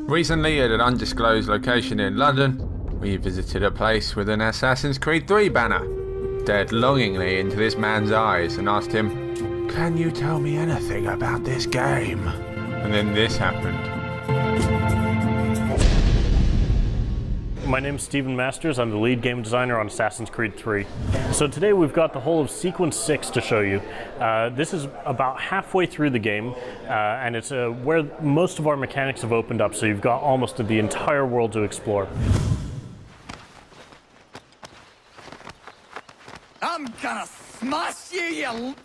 Recently, at an undisclosed location in London, we visited a place with an Assassin's Creed 3 banner. Stared longingly into this man's eyes and asked him, "Can you tell me anything about this game?" And then this happened. My name's Stephen Masters. I'm the lead game designer on Assassin's Creed 3. So today we've got the whole of Sequence 6 to show you. This is about halfway through the game, and it's where most of our mechanics have opened up, so you've got almost the entire world to explore. I'm gonna smash you,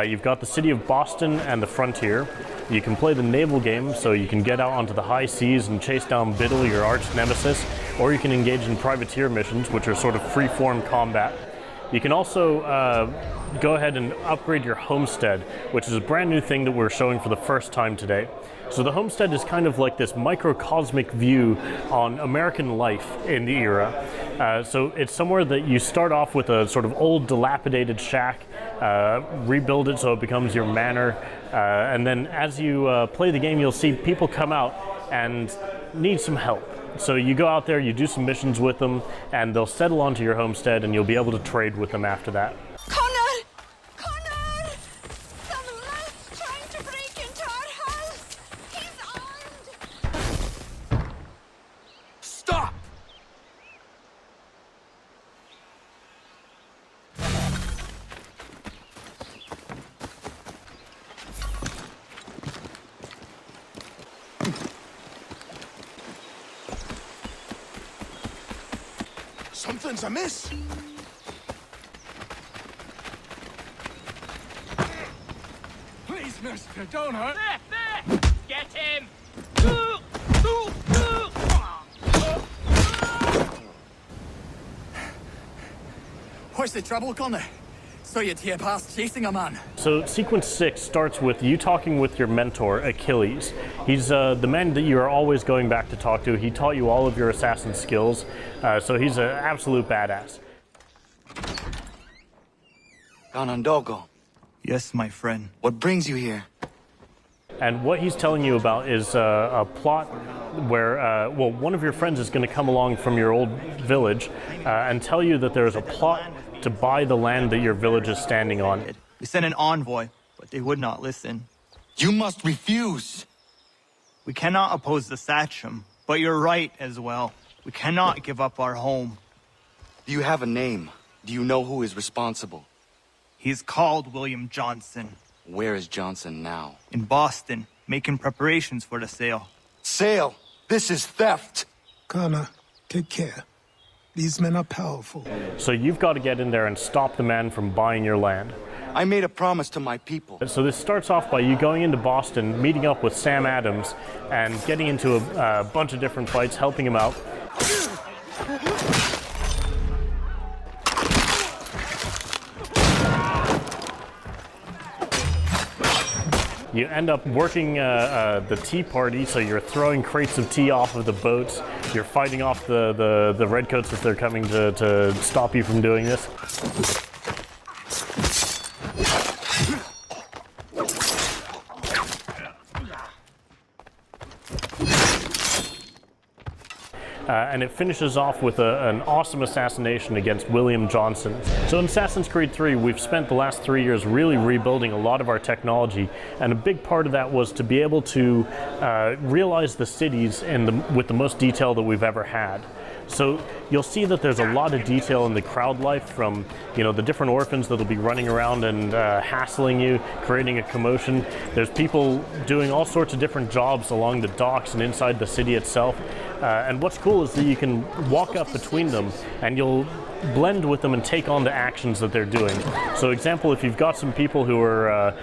You've got the city of Boston and the frontier. You can play the naval game, so you can get out onto the high seas and chase down Biddle, your arch nemesis, or you can engage in privateer missions, which are sort of free-form combat. You can also go ahead and upgrade your homestead, which is a brand new thing that we're showing for the first time today. So the homestead is kind of like this microcosmic view on American life in the era. So it's somewhere that you start off with a sort of old dilapidated shack, rebuild it so it becomes your manor, and then as you play the game, you'll see people come out and need some help. So you go out there, you do some missions with them, and they'll settle onto your homestead, and you'll be able to trade with them after that. Connor! Connor! Some lad's trying to break into our house! He's armed! Stop! Something's amiss. Please, mister, don't hurt. There! Get him! What's the trouble, Connor? So you'd hear past chasing a man. So Sequence 6 starts with you talking with your mentor, Achilles. He's the man that you are always going back to talk to. He taught you all of your assassin skills, so he's an absolute badass. Ganondogo, Yes, my friend. what brings you here? And what he's telling you about is a plot where, well, one of your friends is going to come along from your old village and tell you that there's a plot to buy the land that your village is standing on. We sent an envoy, but they would not listen. You must refuse. We cannot oppose the Sachem, but you're right as well. We cannot give up our home. Do you have a name? Do you know who is responsible? He's called William Johnson, Where is Johnson now? in Boston, making preparations for the sale. Sale! This is theft! Connor, take care. These men are powerful. So you've got to get in there and stop the man from buying your land. I made a promise to my people. So this starts off by you going into Boston, meeting up with Sam Adams, and getting into a bunch of different fights, helping him out. You end up working the tea party, so you're throwing crates of tea off of the boats. You're fighting off the redcoats if they're coming to stop you from doing this. And it finishes off with an awesome assassination against William Johnson. So in Assassin's Creed 3, we've spent the last 3 years really rebuilding a lot of our technology, and a big part of that was to be able to realize the cities with the most detail that we've ever had. So you'll see that there's a lot of detail in the crowd life, from the different orphans that'll be running around and hassling you, creating a commotion. There's people doing all sorts of different jobs along the docks and inside the city itself. And what's cool is that you can walk up between them and you'll blend with them and take on the actions that they're doing. So example, if you've got some people who are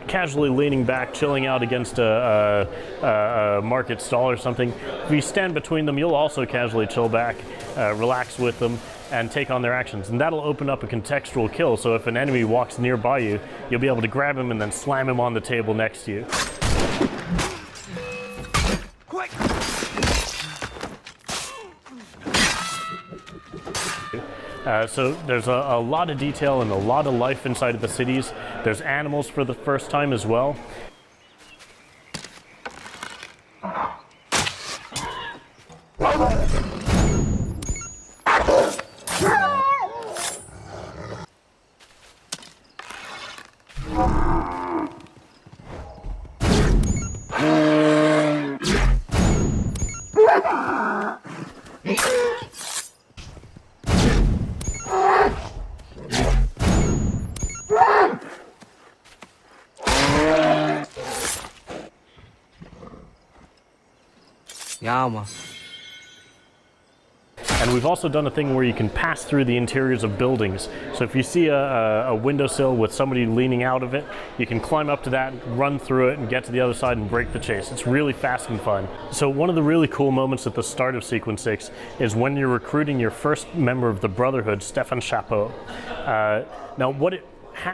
casually leaning back, chilling out against a market stall or something, if you stand between them, you'll also casually chill back, relax with them, and take on their actions. And that'll open up a contextual kill, so if an enemy walks nearby you, you'll be able to grab him and then slam him on the table next to you. So there's a lot of detail and a lot of life inside of the cities. There's animals for the first time as well. Yama. And we've also done a thing where you can pass through the interiors of buildings. So if you see a windowsill with somebody leaning out of it, you can climb up to that, run through it, and get to the other side and break the chase. It's really fast and fun. So one of the really cool moments at the start of Sequence 6 is when you're recruiting your first member of the Brotherhood, Stefan Chapeau. Now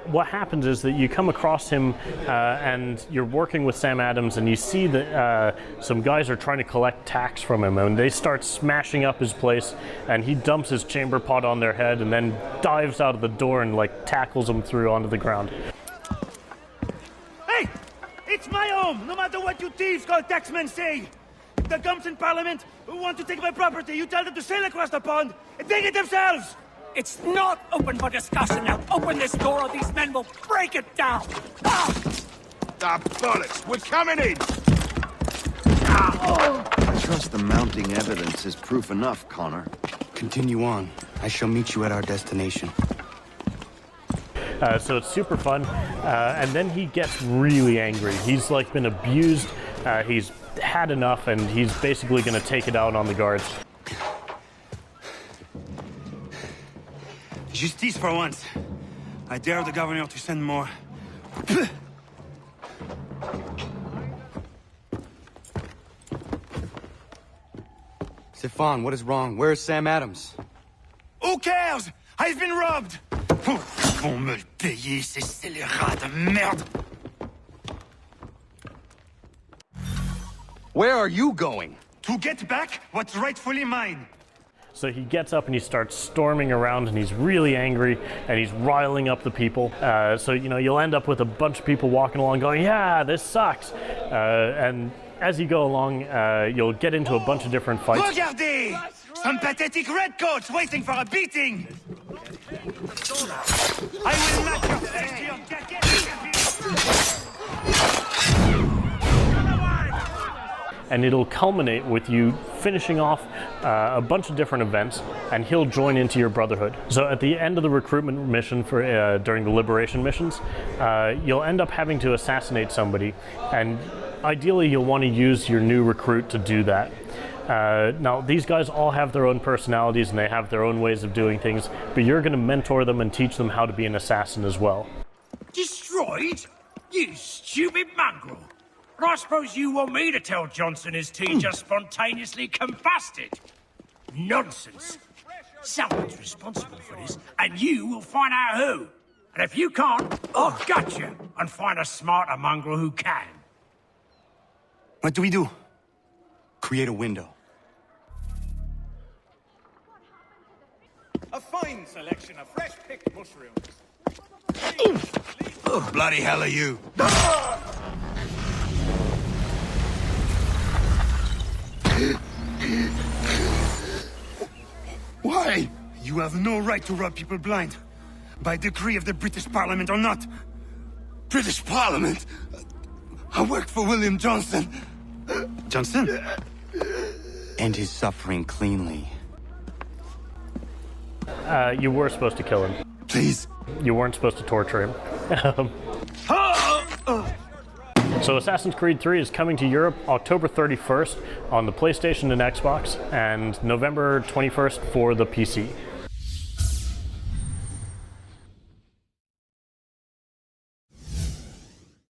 what happens is that you come across him and you're working with Sam Adams, and you see that some guys are trying to collect tax from him, and they start smashing up his place, and he dumps his chamber pot on their head and then dives out of the door and like tackles them through onto the ground. Hey! It's my home, no matter what you thieves called taxmen say! The gums in Parliament who want to take my property, you tell them to sail across the pond and take it themselves! It's not open for discussion now. Open this door or these men will break it down. Ah, bollocks! We're coming in! I trust the mounting evidence is proof enough, Connor. Continue on. I shall meet you at our destination. So it's super fun, and then he gets really angry. He's like been abused, he's had enough, and he's basically going to take it out on the guards. Justice for once. I dare the governor to send more. Stefan, what is wrong? Where is Sam Adams? Who cares? I've been robbed! Vont me le payer, ces scélérats de merde! Where are you going? To get back what's rightfully mine! So he gets up and he starts storming around, and he's really angry, and he's riling up the people. So, you know, you'll end up with a bunch of people walking along going, yeah, this sucks. And as you go along, you'll get into a bunch of different fights. Regardez! Some pathetic redcoats waiting for a beating! I will match your face to your jacket! And it'll culminate with you finishing off a bunch of different events, and he'll join into your Brotherhood. So at the end of the recruitment mission for during the liberation missions, you'll end up having to assassinate somebody, and ideally you'll want to use your new recruit to do that. Now, these guys all have their own personalities and they have their own ways of doing things, but you're going to mentor them and teach them how to be an assassin as well. Destroyed? You stupid mongrel! I suppose you want me to tell Johnson his tea just spontaneously combusted? Nonsense. Someone's responsible for this, and you will find out who. And if you can't, I'll gut you and find a smarter mongrel who can. What do we do? Create a window. A fine selection of fresh-picked mushrooms. Bloody hell are you? Why? You have no right to rob people blind. By decree of the British Parliament or not. British Parliament? I work for William Johnson. Johnson? End his suffering cleanly. You were supposed to kill him. Please. You weren't supposed to torture him. So Assassin's Creed 3 is coming to Europe October 31st on the PlayStation and Xbox, and November 21st for the PC.